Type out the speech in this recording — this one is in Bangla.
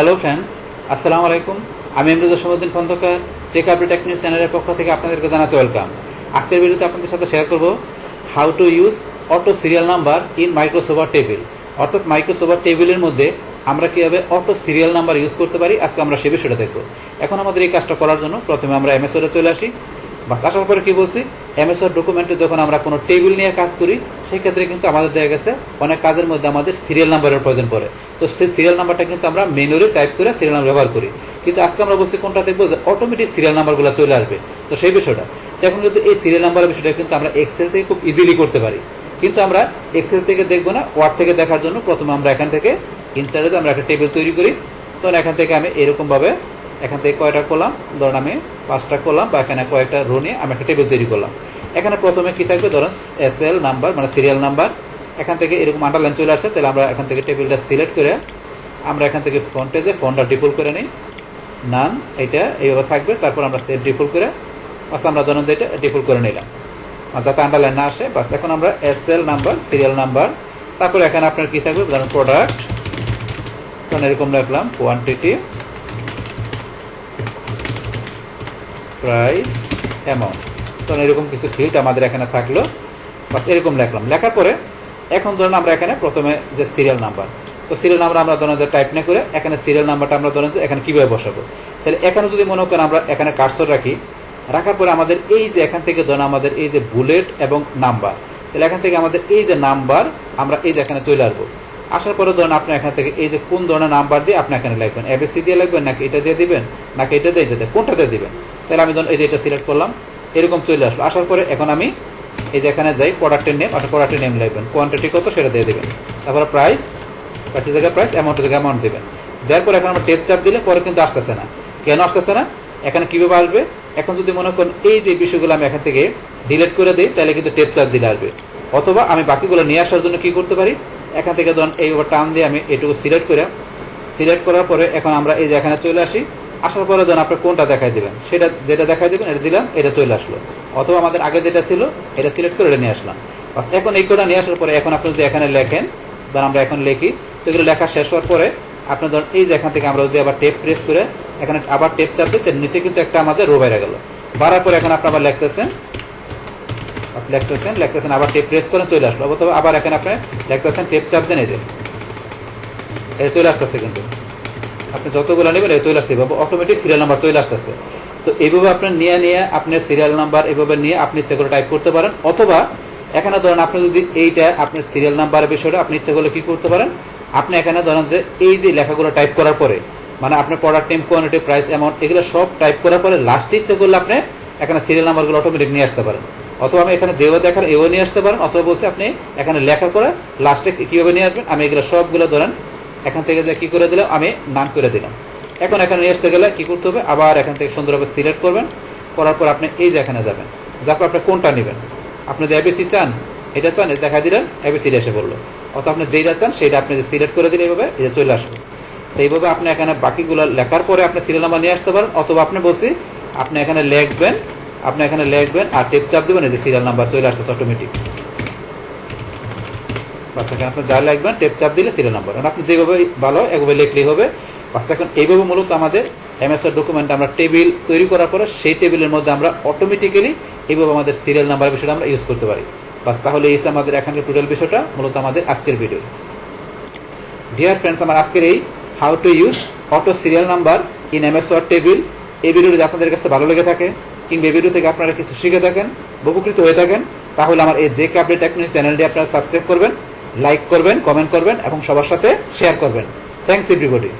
হ্যালো ফ্রেন্ডস, আসসালামু আলাইকুম। আমি Imruz Hossain Khandakar, check update tech news চ্যানেলের পক্ষ থেকে আপনাদেরকে জানাচ্ছি ওয়েলকাম। আজকের ভিডিওতে আপনাদের সাথে শেয়ার করব how to use auto serial number in Microsoft table. অর্থাৎ মাইক্রোসফট টেবিলের মধ্যে আমরা কীভাবে অটো সিরিয়াল নাম্বার ইউজ করতে পারি, আজকে আমরা সে বিষয়টা দেখব। এখন আমাদের এই কাজটা করার জন্য প্রথমে আমরা এমএস ওয়ার্ডে চলে আসি। বাস আসার পরে কী বলছি, এমএস ওয়ার্ড ডকুমেন্টে যখন আমরা কোনো টেবিল নিয়ে কাজ করি, সেই ক্ষেত্রে কিন্তু আমাদের দেখা গেছে অনেক কাজের মধ্যে আমাদের সিরিয়াল নাম্বারের প্রয়োজন পড়ে। তো সেই সিরিয়াল নাম্বারটা কিন্তু আমরা ম্যানুয়ালি টাইপ করে সিরিয়াল নাম্বার ব্যবহার করি। কিন্তু আজকে আমরা বলছি কোনটা দেখবো, যে অটোমেটিক সিরিয়াল নাম্বারগুলো চলে আসবে। তো সেই বিষয়টা এখন কিন্তু এই সিরিয়াল নাম্বারের বিষয়টা কিন্তু আমরা এক্সেল থেকে খুব ইজিলি করতে পারি। কিন্তু আমরা এক্সেল থেকে দেখবো না, ওয়ার্ড থেকে দেখার জন্য প্রথমে আমরা এখান থেকে ইনসার্টে আমরা একটা টেবিল তৈরি করি। তখন এখান থেকে আমি এরকমভাবে এখান থেকে কয়টা করলাম, ধরুন আমি 5টা করলাম, বা এখানে কয়েকটা রো নিয়ে আমি একটা টেবিল তৈরি করলাম। এখানে প্রথমে কি থাকবে, ধরুন এসএল নাম্বার মানে সিরিয়াল নাম্বার। এখান থেকে এরকম আন্ডারলাইন চলে আসছে, তাহলে আমরা এখান থেকে টেবিলটা সিলেক্ট করে আমরা এখান থেকে ফন্টে যে ফন্টটা ডিফল্ট করে নিই, নান এটা এইভাবে থাকবে। তারপর আমরা সেট ডিফল্ট করে বাস আমরা ধরুন যে এটা ডিফল্ট করে নিলাম, যাতে আন্ডারলাইন না আসে। বাস এখন আমরা এসএল নাম্বার সিরিয়াল নাম্বার, তারপর এখানে আপনার কি থাকবে, ধরুন প্রোডাক্ট, তখন এরকম রাখলাম কোয়ান্টিটি, প্রাইস, অ্যামাউন্ট। তখন এরকম কিছু ফিল্ড আমাদের এখানে থাকলো, বাস এরকম লিখলাম। লেখার পরে এখন ধরুন আমরা এখানে প্রথমে যে সিরিয়াল নাম্বার, তো সিরিয়াল নাম্বার আমরা ধরুন যে টাইপ না করে এখানে সিরিয়াল নাম্বারটা আমরা ধরুন যে এখানে কীভাবে বসাবো। তাহলে এখানে যদি মনে করেন আমরা এখানে কার্সর রাখি, রাখার পরে আমাদের এই যে এখান থেকে ধরুন আমাদের এই যে বুলেট এবং নাম্বার, তাহলে এখান থেকে আমাদের এই যে নাম্বার আমরা এই যে এখানে চলে আসবো। আসার পরে ধরুন আপনি এখান থেকে এই যে কোন ধরনের নাম্বার দিয়ে আপনি এখানে লিখবেন, এবিসি দিয়ে লিখবেন নাকি এটা দিয়ে দিবেন নাকি এটা দিয়ে কোনটা দিয়ে দিবেন। তাহলে আমি ধরুন এই যে এটা সিলেক্ট করলাম, এরকম চলে আসলো। আসার পরে এখন আমি এই যে এখানে যাই, প্রোডাক্টের নেম, আপনি প্রোডাক্টের নেম লিখবেন, কোয়ান্টিটি কত সেটা দিয়ে দেবেন, তারপরে প্রাইস, প্রাইসের জায়গায় প্রাইস, অ্যামাউন্টের জায়গায় অ্যামাউন্ট দেবেন। দেওয়ার পরে এখন আমরা টেপ চাপ দিলে পরে কিন্তু আসতেছে না। কেন আসতেছে না, এখানে কীভাবে আসবে, এখন যদি মনে করেন এই যে বিষয়গুলো আমি এখান থেকে ডিলিট করে দিই, তাহলে কিন্তু টেপ চাপ দিলে আসবে। অথবা আমি বাকিগুলো নিয়ে আসার জন্য কী করতে পারি, এখান থেকে ধরুন এইভাবে টান দিয়ে আমি এটুকু সিলেক্ট করার পরে এখন আমরা এই যে এখানে চলে আসি। আসার পরে ধরুন আপনি কোনটা দেখাই দেবেন, সেটা যেটা দেখাই দেবেন এটা দিলাম, এটা চলে আসলো। অথবা আমাদের আগে যেটা ছিল এটা সিলেক্ট করে এটা নিয়ে আসলাম। বাস এখন এই কোটা নিয়ে আসার পরে এখন আপনি যদি এখানে লেখেন, ধরুন আমরা এখন লিখি, তো এগুলো লেখা শেষ হওয়ার পরে আপনি ধরুন এই যে এখান থেকে আমরা যদি আবার টেপ প্রেস করে এখানে আবার টেপ চাপ দিই, তার নিচে কিন্তু একটা আমাদের রো বাইরে গেল। বাড়ার পরে এখন আপনি আবার লিখতেছেন, আবার টেপ প্রেস করেন, চলে আসলো। অথবা আবার এখানে আপনি লিখতেছেন, টেপ চাপ দেন, এই যে এটা চলে আসতেছে। কিন্তু আপনি যতগুলো নেবেন এটা চলে আসতে পারবো, অটোমেটিক সিরিয়াল নাম্বার চলে আসতেছে। তো এইভাবে আপনার নিয়ে আপনার সিরিয়াল নাম্বার এভাবে নিয়ে আপনি ইচ্ছা করে টাইপ করতে পারেন। অথবা এখানে ধরেন আপনি যদি এইটা আপনার সিরিয়াল নাম্বারের বিষয়টা আপনি ইচ্ছা করলে কী করতে পারেন, আপনি এখানে ধরেন যে এই যে লেখাগুলো টাইপ করার পরে মানে আপনার product name, quantity, price, amount এগুলো সব টাইপ করার পরে লাস্টে ইচ্ছা করলে আপনি এখানে সিরিয়াল নাম্বারগুলো অটোমেটিক নিয়ে আসতে পারেন। অথবা আমি এখানে যেভাবে দেখার এও নিয়ে আসতে পারেন, অথবা বলছি আপনি এখানে লেখার পরে লাস্টে কীভাবে নিয়ে আসবেন। আমি এগুলো সবগুলো ধরেন এখান থেকে যে কী করে দিলাম, আমি নাম করে দিলাম। এখন এখানে নিয়ে আসতে গেলে কী করতে হবে, আবার এখান থেকে সুন্দরভাবে সিলেক্ট করবেন, করার পর আপনি এই যে এখানে যাবেন, যার পর আপনি কোনটা নেবেন, আপনি যদি এবিসি চান এটা চান, এটা দেখা দিলেন, এবিসিটা এসে বললো। অথবা আপনি যেটা চান সেটা আপনি যে সিলেক্ট করে দিলে এইভাবে এটা চলে আসবে। তো এইভাবে আপনি এখানে বাকিগুলো লেখার পরে আপনি সিরিয়াল নাম্বার নিয়ে আসতে পারেন। অথবা আপনি বলছি আপনি এখানে লিখবেন, আর টেপ চাপ দেবেন, এই যে সিরিয়াল নাম্বার চলে আসতেছে অটোমেটিক। বাস এখানে আপনি যা লিখবেন টেপ চাপ দিলে সিরিয়াল নাম্বার, আপনি যেভাবে ভালো একভাবে লিখলেই হবে। বাস এখন এইভাবে মূলত আমাদের এমএস ওয়ার্ড ডকুমেন্টে আমরা টেবিল তৈরি করার পরে সেই টেবিলের মধ্যে আমরা অটোমেটিক্যালি এইভাবে আমাদের সিরিয়াল নাম্বারের বিষয়টা আমরা ইউজ করতে পারি। বাস তাহলে এই আমাদের এখানকার টোটাল বিষয়টা মূলত আমাদের আজকের ভিডিও। ডিয়ার ফ্রেন্ডস, আমার আজকের এই how to use auto serial number in MS Word table এই ভিডিওটি আপনাদের কাছে ভালো লেগে থাকে, কিংবা এই ভিডিও থেকে আপনারা কিছু শিখে থাকেন, উপকৃত হয়ে থাকেন, তাহলে আমার এই চেক আপডেট টেক নিউজ চ্যানেলটি আপনারা সাবস্ক্রাইব করবেন, লাইক করবেন, কমেন্ট করবেন এবং সবার সাথে শেয়ার করবেন। Thanks everybody.